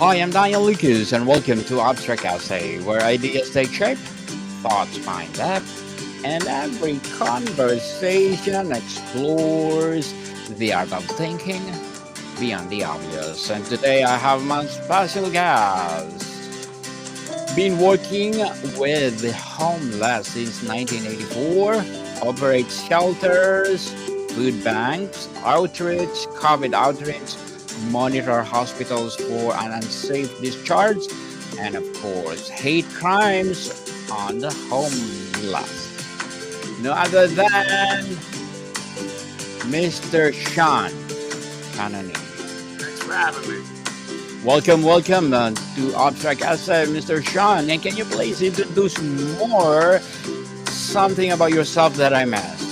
Hi, I'm Daniel Lucas, and welcome to Abstract Essay, where ideas take shape, thoughts find depth, and every conversation explores the art of thinking beyond the obvious. And today I have my special guest. Been working with the homeless since 1984, operates shelters, food banks, outreach, COVID outreach, monitor hospitals for an unsafe discharge, and of course, hate crimes on the homeless. No other than Mr. Sean Cononie. Thanks for having me. Welcome to Abstract Essay, Mr. Sean. And can you please introduce more something about yourself that I missed?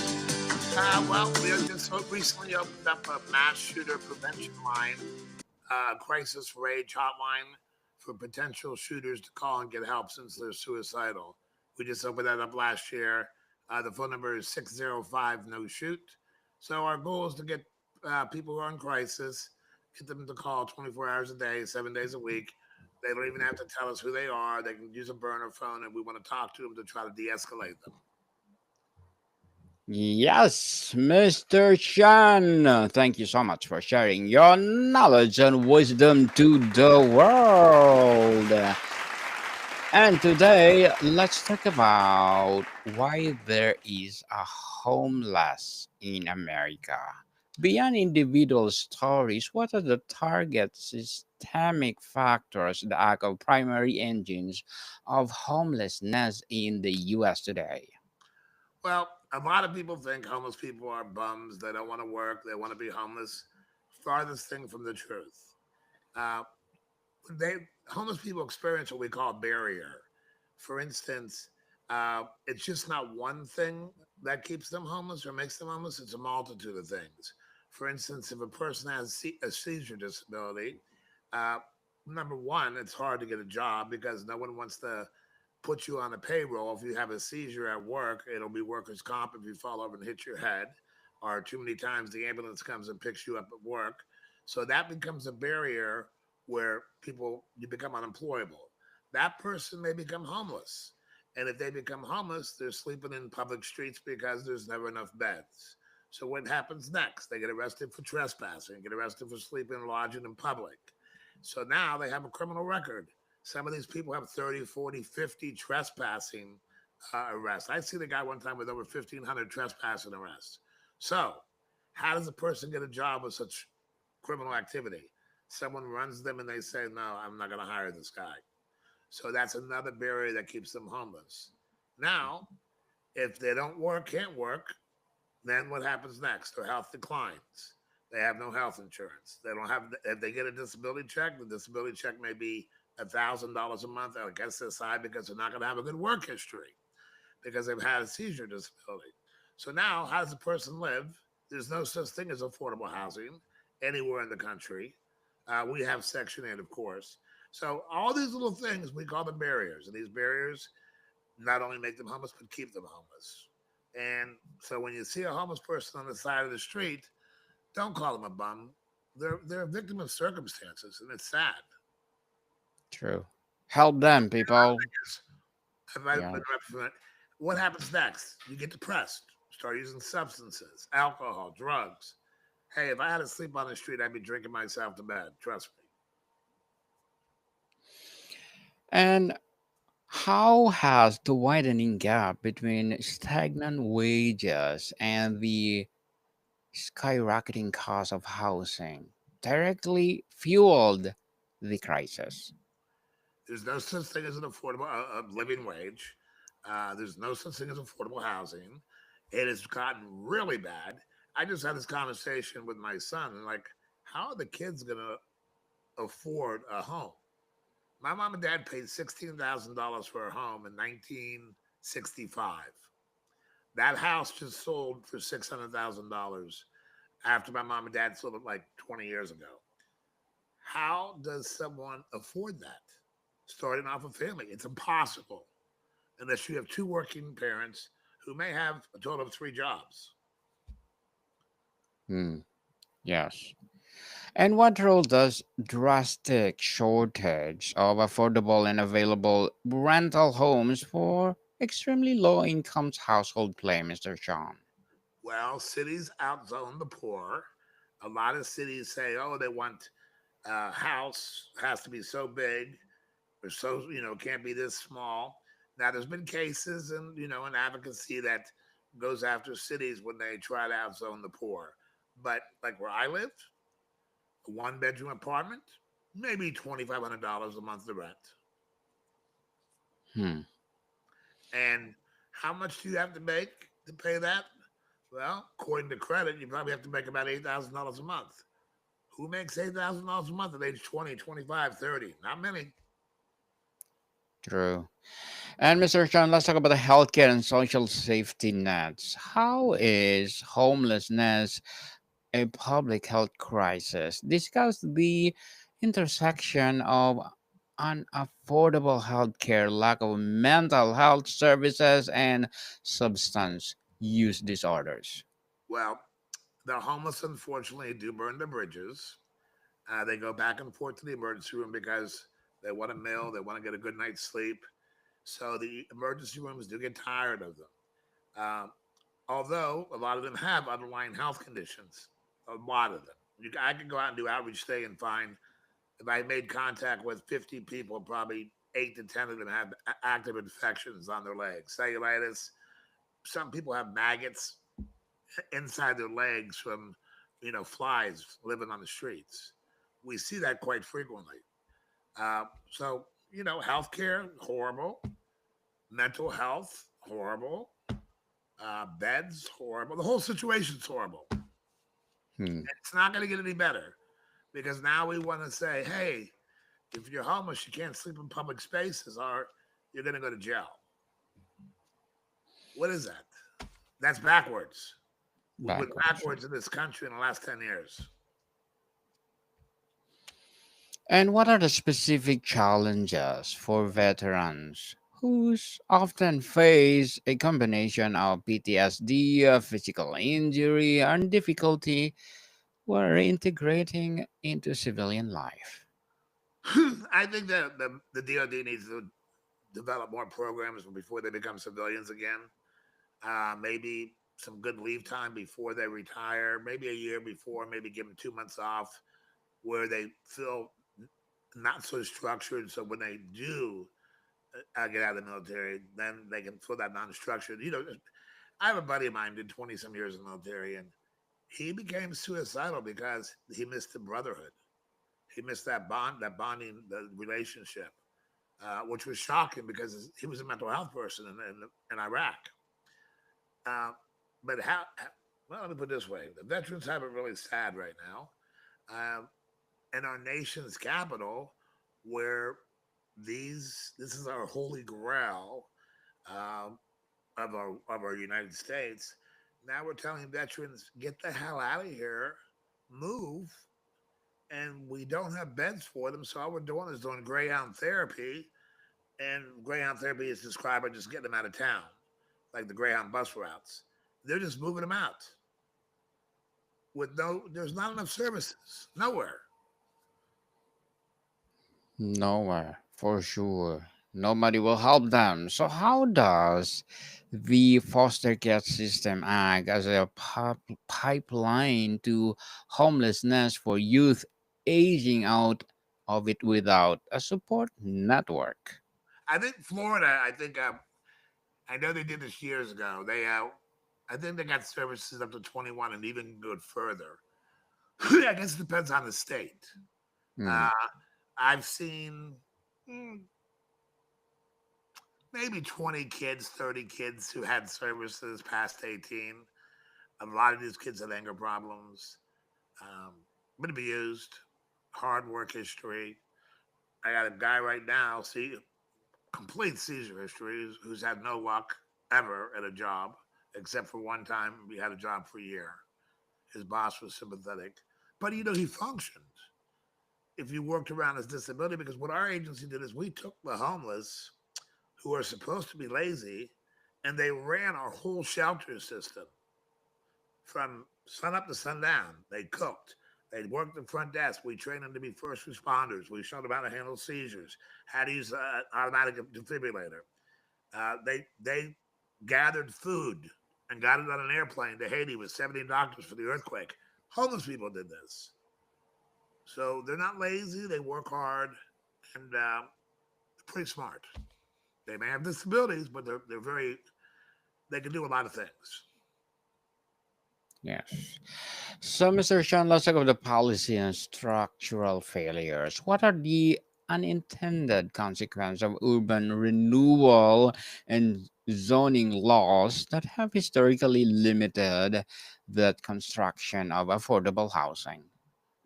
Well, we just recently opened up a mass shooter prevention line, crisis rage hotline for potential shooters to call and get help since they're suicidal. We just opened that up last year. The phone number is 605 no shoot. So our goal is to get people who are in crisis, get them to call 24 hours a day, 7 days a week. They don't even have to tell us who they are. They can use a burner phone, and we want to talk to them to try to de-escalate them. Yes, Mr. Sean. Thank you so much for sharing your knowledge and wisdom to the world. And today, let's talk about why there is a homeless in America. Beyond individual stories, what are the target systemic factors that act of primary engines of homelessness in the US today? Well, a lot of people think homeless people are bums. They don't want to work. They want to be homeless. Farthest thing from the truth. Uh, they homeless people experience what we call barrier. For instance, it's just not one thing that keeps them homeless or makes them homeless. It's a multitude of things. For instance, if a person has a seizure disability, uh, number one, it's hard to get a job because no one wants to put you on a payroll. If you have a seizure at work, it'll be workers' comp if you fall over and hit your head, or too many times the ambulance comes and picks you up at work. So that becomes a barrier where people you become unemployable. That person may become homeless. And if they become homeless, they're sleeping in public streets because there's never enough beds. So what happens next? They get arrested for trespassing, get arrested for sleeping and lodging in public. So now they have a criminal record. Some of these people have 30, 40, 50 trespassing arrests. I seen a guy one time with over 1,500 trespassing arrests. So, how does a person get a job with such criminal activity? Someone runs them and they say, no, I'm not going to hire this guy. So, that's another barrier that keeps them homeless. Now, if they don't work, can't work, then what happens next? Their health declines. They have no health insurance. They don't have. If they get a disability check, the disability check may be $1,000 a month. I guess aside because they're not going to have a good work history because they've had a seizure disability. So now, how does a person live? There's no such thing as affordable housing anywhere in the country. We have Section 8, of course. So all these little things we call them barriers, and these barriers not only make them homeless but keep them homeless. And so when you see a homeless person on the side of the street, don't call them a bum. They're a victim of circumstances, and it's sad. True. Help them, people. If I Yeah. interrupt for a minute, what happens next? You get depressed, start using substances, alcohol, drugs. Hey, if I had to sleep on the street, I'd be drinking myself to bed. Trust me. And how has the widening gap between stagnant wages and the skyrocketing cost of housing directly fueled the crisis? There's no such thing as an affordable living wage. There's no such thing as affordable housing. It has gotten really bad. I just had this conversation with my son, and like, how are the kids going to afford a home? My mom and dad paid $16,000 for a home in 1965. That house just sold for $600,000 after my mom and dad sold it like 20 years ago. How does someone afford that? Starting off a family, it's impossible unless you have two working parents who may have a total of three jobs. Hmm. Yes. And what role does drastic shortage of affordable and available rental homes for extremely low incomes household play, Mr. Sean? Well, cities outzone the poor. A lot of cities say, oh, they want a house has to be so big or so, can't be this small. Now, there's been cases and, an advocacy that goes after cities when they try to outzone the poor. But like where I live, a one bedroom apartment, maybe $2,500 a month to rent. Hmm. And how much do you have to make to pay that? Well, according to credit, you probably have to make about $8,000 a month. Who makes $8,000 a month at age 20, 25, 30? Not many. True. And Mr. Sean, let's talk about the healthcare and social safety nets. How is homelessness a public health crisis? Discuss the intersection of unaffordable healthcare, lack of mental health services, and substance use disorders. Well, the homeless, unfortunately, do burn the bridges. They go back and forth to the emergency room because they want a meal, they want to get a good night's sleep. So the emergency rooms do get tired of them. Um, Although a lot of them have underlying health conditions, a lot of them. I could go out and do outreach today and find if I made contact with 50 people, probably 8 to 10 of them have active infections on their legs, cellulitis. Some people have maggots inside their legs from, flies living on the streets. We see that quite frequently. So, healthcare, horrible. Mental health, horrible. Beds, horrible. The whole situation's horrible. Hmm. It's not going to get any better because now we want to say, hey, if you're homeless, you can't sleep in public spaces or you're going to go to jail. What is that? That's backwards. We went Backwards. backwards in this country in the last 10 years. And what are the specific challenges for veterans who often face a combination of PTSD, physical injury, and difficulty were reintegrating into civilian life? I think that the DoD needs to develop more programs before they become civilians again. Maybe some good leave time before they retire, maybe a year before, maybe give them 2 months off where they feel not so structured. So when they do get out of the military, then they can feel that non-structured. I have a buddy of mine did 20 some years in the military, and he became suicidal because he missed the brotherhood. He missed that bond, that bonding, the relationship, which was shocking because he was a mental health person in Iraq. Uh, but well, let me put it this way: the veterans have it really sad right now. Um, in our nation's capital, where this is our holy grail um, of our United States. Now we're telling veterans, get the hell out of here, move, and we don't have beds for them. So all we're doing is doing Greyhound therapy, and Greyhound therapy is described by just getting them out of town, like the Greyhound bus routes. They're just moving them out with there's not enough services nowhere. Nowhere, for sure. Nobody will help them. So, how does the foster care system act as a pipeline to homelessness for youth aging out of it without a support network? I think Florida. I know they did this years ago. I think they got services up to 21 and even go further. I guess it depends on the state. Hmm. Uh, I've seen mm, maybe 20 kids, 30 kids who had services past 18. A lot of these kids had anger problems, been abused, hard work history. I got a guy right now, see, complete seizure history, who's had no luck ever at a job, except for one time he had a job for a year. His boss was sympathetic, but he functioned if you worked around his disability. Because what our agency did is we took the homeless who are supposed to be lazy and they ran our whole shelter system from sun up to sundown. They cooked, They work the front desk. We train them to be first responders. We showed them how to handle seizures, how to use automatic defibrillator. They gathered food and got it on an airplane to Haiti with 70 doctors for the earthquake. Homeless people did this. So they're not lazy. They work hard, and they're pretty smart. They may have disabilities, but they're very they can do a lot of things. Yes. So, Mr. Sean, let's talk about the policy and structural failures. What are the unintended consequences of urban renewal and zoning laws that have historically limited the construction of affordable housing?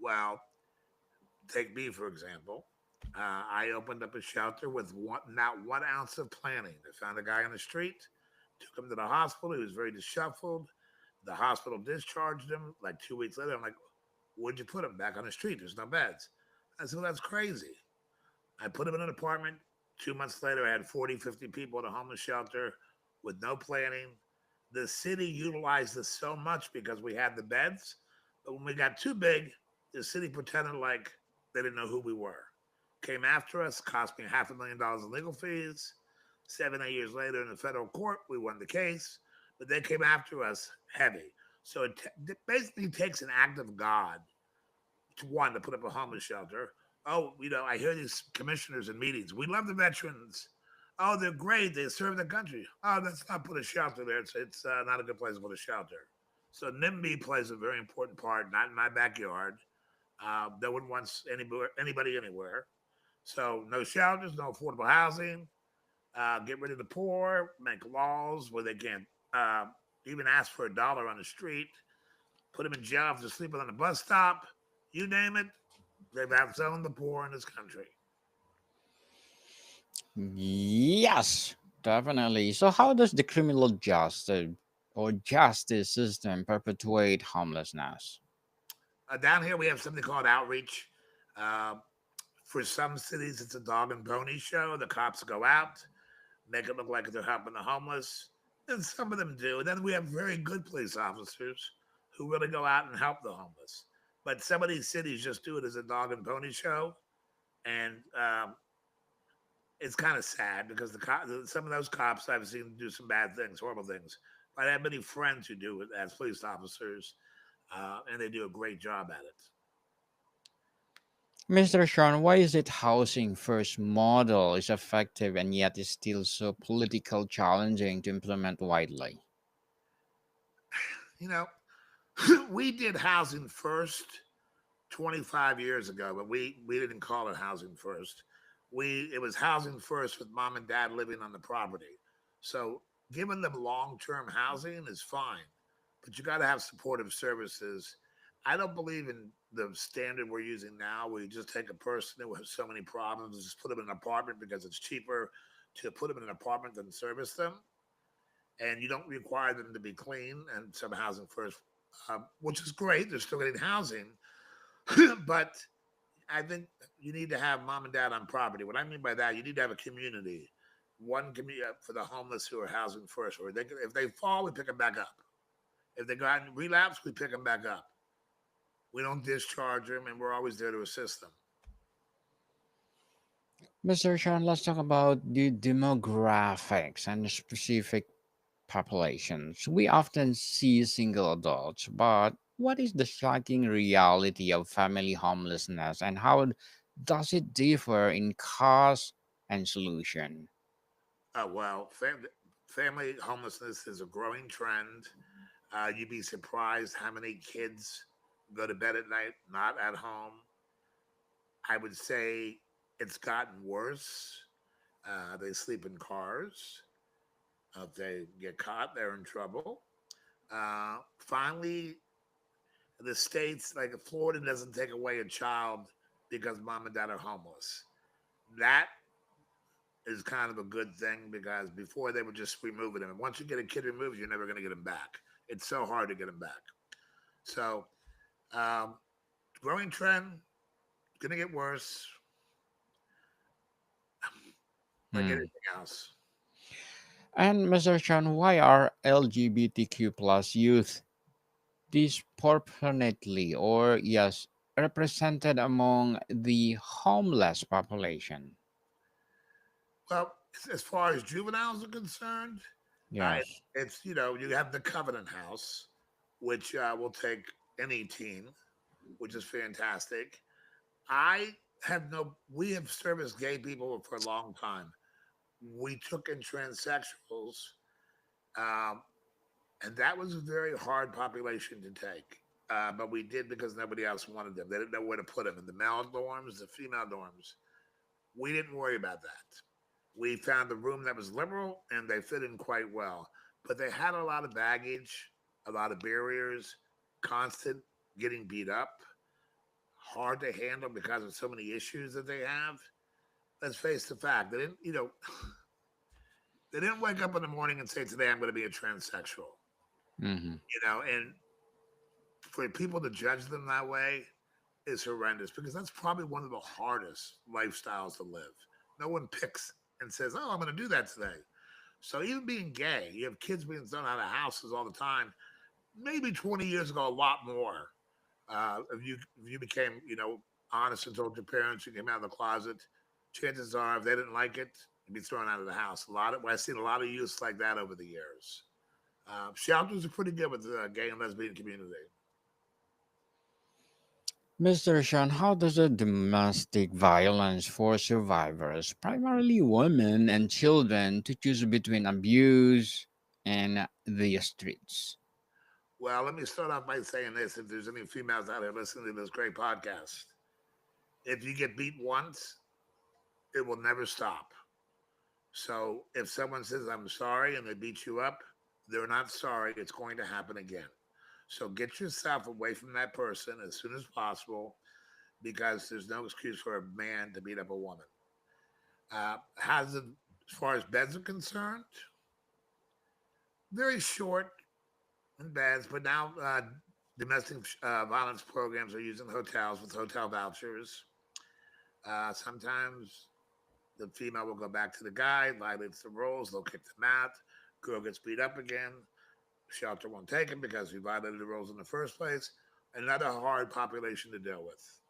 Well, take me for example. I opened up a shelter with not 1 ounce of planning. I found a guy on the street, took him to the hospital. He was very disheveled. The hospital discharged him. Like 2 weeks later, I'm like, "Where'd you put him? Back on the street. There's no beds." I said, "Well, that's crazy." I put him in an apartment. 2 months later, I had 40, 50 people at a homeless shelter with no planning. The city utilized this so much because we had the beds. But when we got too big, the city pretended like they didn't know who we were. Came after us, cost me $500,000 in legal fees. 7, 8 years later in the federal court, we won the case, but they came after us heavy. So it basically takes an act of God to one to put up a homeless shelter. Oh, I hear these commissioners in meetings. We love the veterans. Oh, they're great. They serve the country. Oh, let's not put a shelter there. It's not a good place to put a shelter. So NIMBY plays a very important part. Not in my backyard. They wouldn't want anybody anywhere. So no shelters, no affordable housing. Get rid of the poor. Make laws where they can't uh, even ask for $1 on the street. Put them in jail for sleeping on the bus stop. You name it, they've outsold the poor in this country. Yes, definitely. So, how does the criminal justice or justice system perpetuate homelessness? Down here, we have something called outreach. Uh, for some cities, it's a dog and pony show. The cops go out, make it look like they're helping the homeless, and some of them do. And then we have very good police officers who really go out and help the homeless. But some of these cities just do it as a dog and pony show, and it's kind of sad because some of those cops I've seen do some bad things, horrible things. But I have many friends who do it as police officers, and they do a great job at it. Mr. Sean, why is it housing first model is effective and yet is still so political challenging to implement widely? You know, we did housing first 25 years ago, but we didn't call it housing first. It was housing first with mom and dad living on the property. So giving them long-term housing is fine, but you got to have supportive services. I don't believe in the standard we're using now, where you just take a person who has so many problems and just put them in an apartment because it's cheaper to put them in an apartment than service them, and you don't require them to be clean and some housing first, which is great. They're still getting housing, but I think you need to have mom and dad on property. What I mean by that, you need to have a community. One community for the homeless who are housing first, or if they fall, we pick them back up. If they go out and relapse, we pick them back up. We don't discharge them, and we're always there to assist them. Mr. Sean, let's talk about the demographics and specific populations. We often see single adults, but what is the shocking reality of family homelessness and how does it differ in cause and solution? Well, family homelessness is a growing trend. You'd be surprised how many kids go to bed at night not at home. I would say it's gotten worse. They sleep in cars. If they get caught, they're in trouble. Finally, the states like Florida doesn't take away a child because mom and dad are homeless. That is kind of a good thing because before they were just removing them. And once you get a kid removed, you're never going to get him back. It's so hard to get him back. So, um, growing trend, going to get worse, like Hmm. anything else. And Mr. Sean, why are LGBTQ plus youth disproportionately or yes represented among the homeless population? Well, as far as juveniles are concerned, Yes. it's you have the Covenant House, which will take any teen, which is fantastic. I have no. We have serviced gay people for a long time. We took in transsexuals, um, and that was a very hard population to take. But we did because nobody else wanted them. They didn't know where to put them in the male dorms, the female dorms. We didn't worry about that. We found a room that was liberal and they fit in quite well. But they had a lot of baggage, a lot of barriers, constant getting beat up, hard to handle because of so many issues that they have. Let's face the fact. They didn't wake up in the morning and say, today I'm going to be a transsexual. Mm-hmm. And for people to judge them that way is horrendous because that's probably one of the hardest lifestyles to live. No one picks and says, oh, I'm going to do that today. So even being gay, you have kids being thrown out of houses all the time. Maybe 20 years ago, a lot more. If you became, honest and told your parents you came out of the closet, chances are if they didn't like it, you'd be thrown out of the house. I've seen a lot of use like that over the years. Shelters are pretty good with the gay and lesbian community. Mr. Sean, how does the domestic violence for survivors, primarily women and children, to choose between abuse and the streets? Well, let me start off by saying this: if there's any females out there listening to this great podcast, if you get beat once, it will never stop. So if someone says, I'm sorry, and they beat you up, they're not sorry. It's going to happen again. So get yourself away from that person as soon as possible because there's no excuse for a man to beat up a woman. As far as beds are concerned, very short and beds, but now domestic violence programs are using hotels with hotel vouchers. Sometimes the female will go back to the guy, violates the rules, they'll kick the mat, girl gets beat up again, shelter won't take him because he violated the rules in the first place. Another hard population to deal with.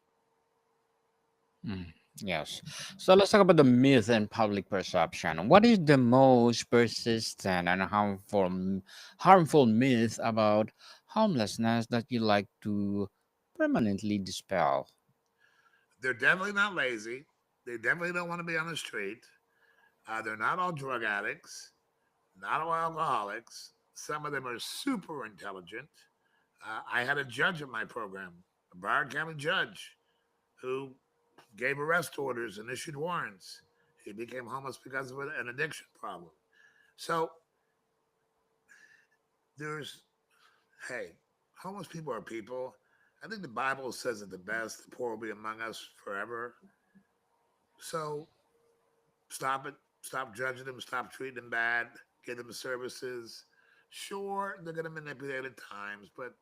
Mm, yes. So let's talk about the myth and public perception. What is the most persistent and harmful myth about homelessness that you like to permanently dispel? They're definitely not lazy. They definitely don't want to be on the street. They're not all drug addicts, not all alcoholics. Some of them are super intelligent. I had a judge in my program, a Broward County judge, who gave arrest orders and issued warrants. He became homeless because of an addiction problem. So there's, hey, homeless people are people. I think the Bible says it the best: the poor will be among us forever. So stop it. Stop judging them. Stop treating them bad. Give them services. Sure, they're going to manipulate at times, but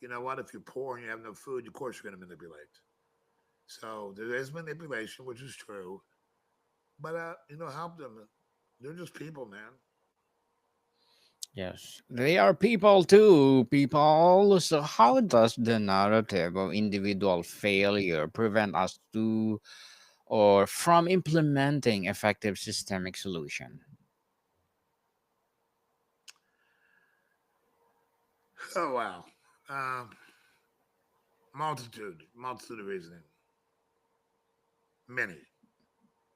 you know what? If you're poor and you have no food, of course you're going to manipulate. So there is manipulation, which is true. But help them. They're just people, man. Yes, they are people too, people. So, how does the narrative of individual failure prevent us to or from implementing effective systemic solution? Oh wow, um, multitude of reasoning. Many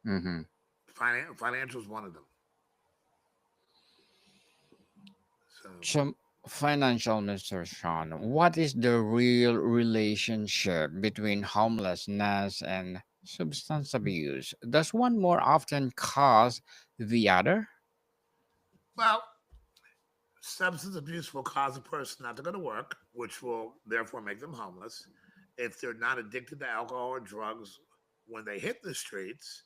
Hmm. financial is one of them. So So, financial, Mr. Sean, what is the real relationship between homelessness and substance abuse? Does one more often cause the other? well, substance abuse will cause a person not to go to work, which will therefore make them homeless. If they're not addicted to alcohol or drugs when they hit the streets,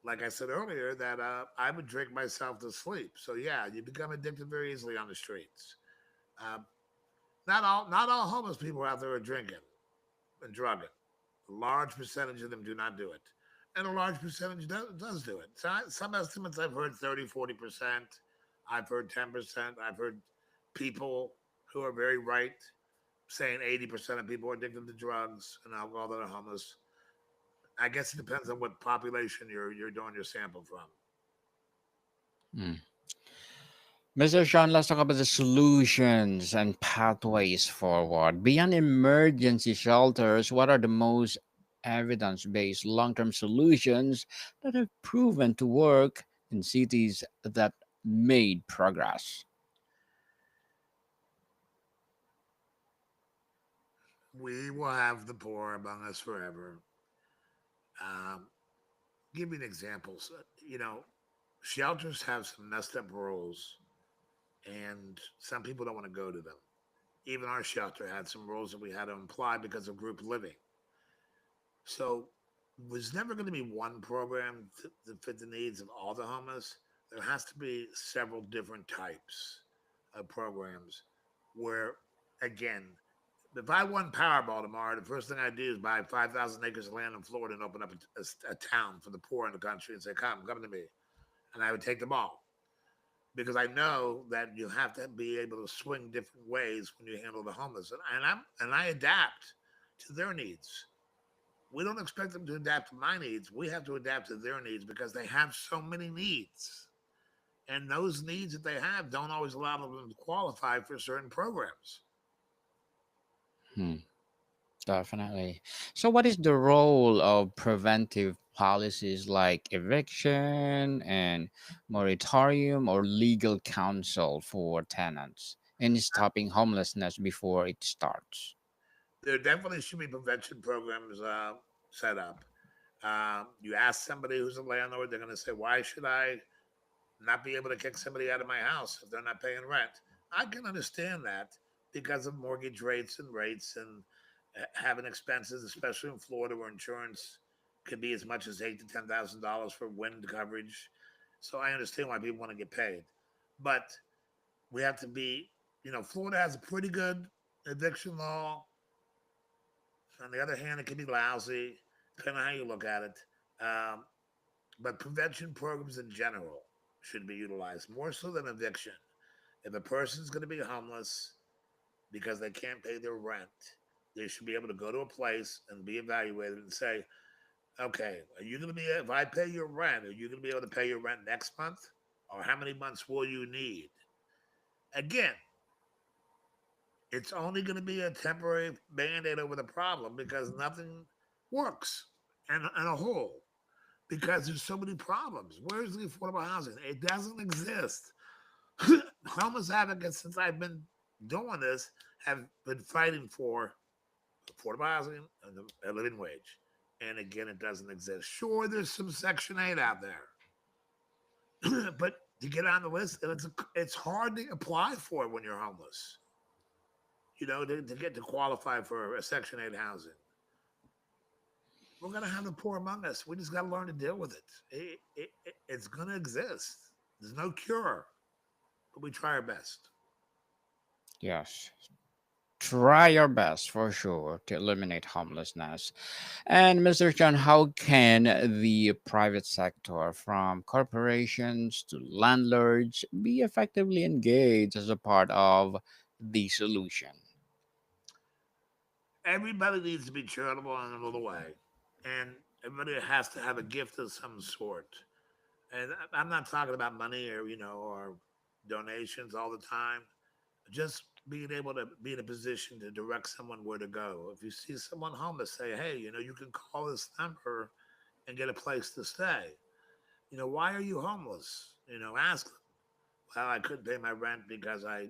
like I said earlier, that I would drink myself to sleep. So yeah, you become addicted very easily on the streets. Uh, not all homeless people out there are drinking and drugging. A large percentage of them do not do it. And a large percentage does do it. So some estimates I've heard 30, 40%. I've heard 10%. I've heard people who are very right saying 80% of people are addicted to drugs and alcohol that are homeless. I guess it depends on what population you're doing your sample from. Mm. Mr. Sean, let's talk about the solutions and pathways forward. Beyond emergency shelters, what are the most evidence based long term solutions that have proven to work in cities that made progress? We will have the poor among us forever. Um, Give me an example. So, shelters have some messed up rules, and some people don't want to go to them. Even our shelter had some rules that we had to apply because of group living. So there's never going to be one program to fit the needs of all the homeless. There has to be several different types of programs where, again, if I won Powerball tomorrow, the first thing I do is buy 5,000 acres of land in Florida and open up a town for the poor in the country and say, come to me. And I would take them all because I know that you have to be able to swing different ways when you handle the homeless. And I adapt to their needs. We don't expect them to adapt to my needs. We have to adapt to their needs because they have so many needs. And those needs that they have don't always allow them to qualify for certain programs. Hmm. Definitely. So, what is the role of preventive policies like eviction and moratorium or legal counsel for tenants in stopping homelessness before it starts? There definitely should be prevention programs set up. You ask somebody who's a landlord, they're going to say, "Why should I not be able to kick somebody out of my house if they're not paying rent?" I can understand that because of mortgage rates and having expenses, especially in Florida where insurance could be as much as $8,000 to $10,000 for wind coverage. So I understand why people want to get paid, but we have to be. Florida has a pretty good eviction law. On the other hand, it can be lousy, depending on how you look at it. Um, but prevention programs in general should be utilized more so than eviction. If a person's going to be homeless because they can't pay their rent, they should be able to go to a place and be evaluated and say, okay, are you going to be, if I pay your rent, are you going to be able to pay your rent next month? Or how many months will you need? Again, it's only going to be a temporary band aid over the problem because nothing works and a whole because there's so many problems. Where's the affordable housing? It doesn't exist. Homeless advocates, since I've been doing this, have been fighting for affordable housing and a living wage. And again, it doesn't exist. Sure, there's some Section 8 out there, but to get on the list, it's hard to apply for when you're homeless. To get to qualify for a Section 8 housing. We're going to have the poor among us. We just got to learn to deal with it. It's going to exist. There's no cure, but we try our best. Yes. Try your best for sure to eliminate homelessness. And Mr. John, how can the private sector, from corporations to landlords, be effectively engaged as a part of the solution? Everybody needs to be charitable in a little way, and everybody has to have a gift of some sort. And I'm not talking about money or donations all the time. Just being able to be in a position to direct someone where to go. If you see someone homeless, say, hey, you can call this number and get a place to stay. Why are you homeless? Ask them. Well, I couldn't pay my rent because I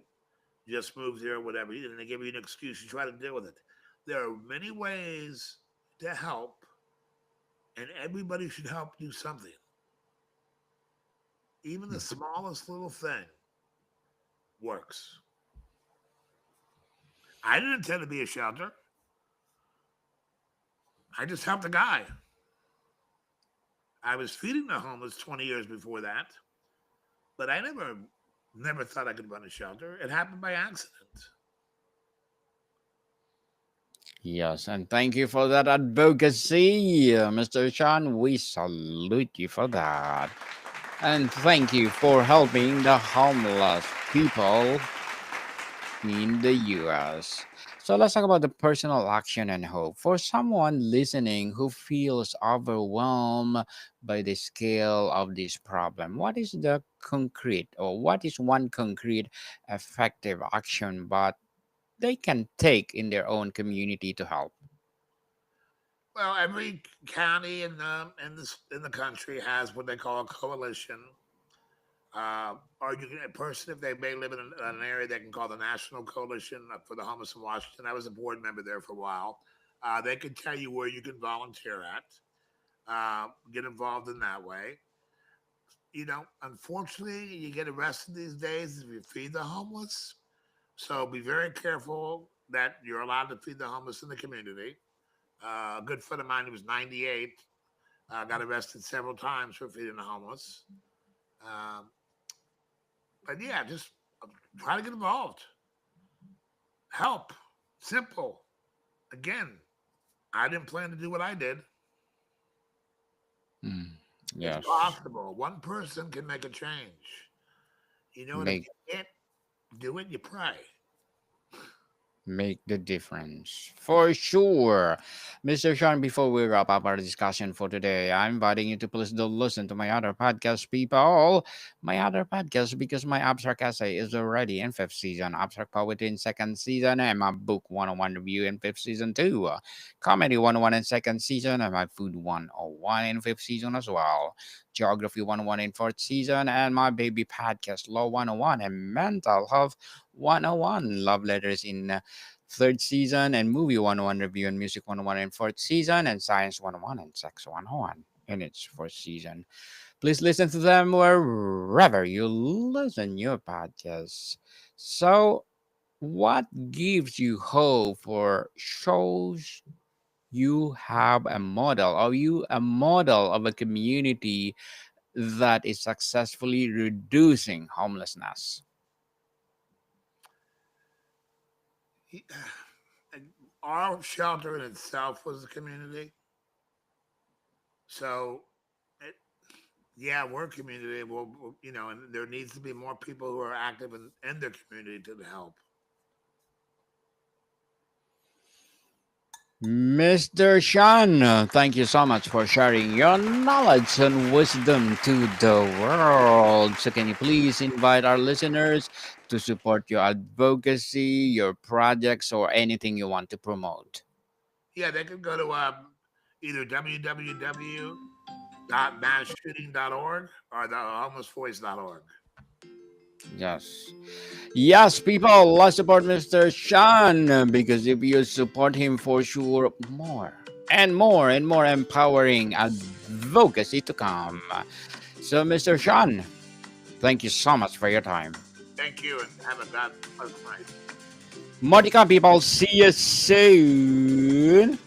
just moved here or whatever. And they give you an excuse. You try to deal with it. There are many ways to help, and everybody should help do something. Even the smallest little thing works. I didn't intend to be a shelter. I just helped a guy. I was feeding the homeless 20 years before that, but I never thought I could run a shelter. It happened by accident. Yes, and thank you for that advocacy, Mr. Chan. We salute you for that. And thank you for helping the homeless people in the US. So let's talk about the personal action and hope. For someone listening who feels overwhelmed by the scale of this problem, what is the concrete or what is one concrete effective action but they can take in their own community to help? Well, every county in the country has what they call a coalition. Or you can, a person, if they may live in an area they can call the National Coalition for the Homeless in Washington. I was a board member there for a while. They can tell you where you can volunteer at, get involved in that way. Unfortunately, you get arrested these days if you feed the homeless. So be very careful that you're allowed to feed the homeless in the community. A good friend of mine who was 98 got arrested several times for feeding the homeless. Um, but yeah, just try to get involved. Help. Simple. Again, I didn't plan to do what I did. Mm, It's yes, possible. One person can make a change. And if make you can't do it, you pray. make the difference for sure. Mr. Sean, before we wrap up our discussion for today, I'm inviting you to please do listen to my other podcast, people. My other podcast, because my abstract essay is already in fifth season, abstract poetry in second season, and my book 101 review in fifth season too. Comedy 101 in second season, and my food 101 in fifth season as well. Geography 101 in fourth season, and my baby podcast Law 101 and mental health 101 love letters in third season, and movie 101 review and music 101 in fourth season, and science 101 and sex 101 in its fourth season. Please listen to them wherever you listen your podcasts. So, what gives you hope for shows you have a model, or you a model of a community that is successfully reducing homelessness? Our shelter in itself was a community. So, it, yeah, we're a community. And there needs to be more people who are active in their community to help. Mr. Shan, thank you so much for sharing your knowledge and wisdom to the world. So, can you please invite our listeners to support your advocacy, your projects, or anything you want to promote? Yeah, they can go to either www.massshooting.org or the homelessvoice.org. Yes. Yes, people, let's support Mr. Shan because if you support him for sure, more and more and more empowering advocacy to come. So, Mr. Shan, thank you so much for your time. Thank you and have a God pleasant night. Monica, people, see you soon.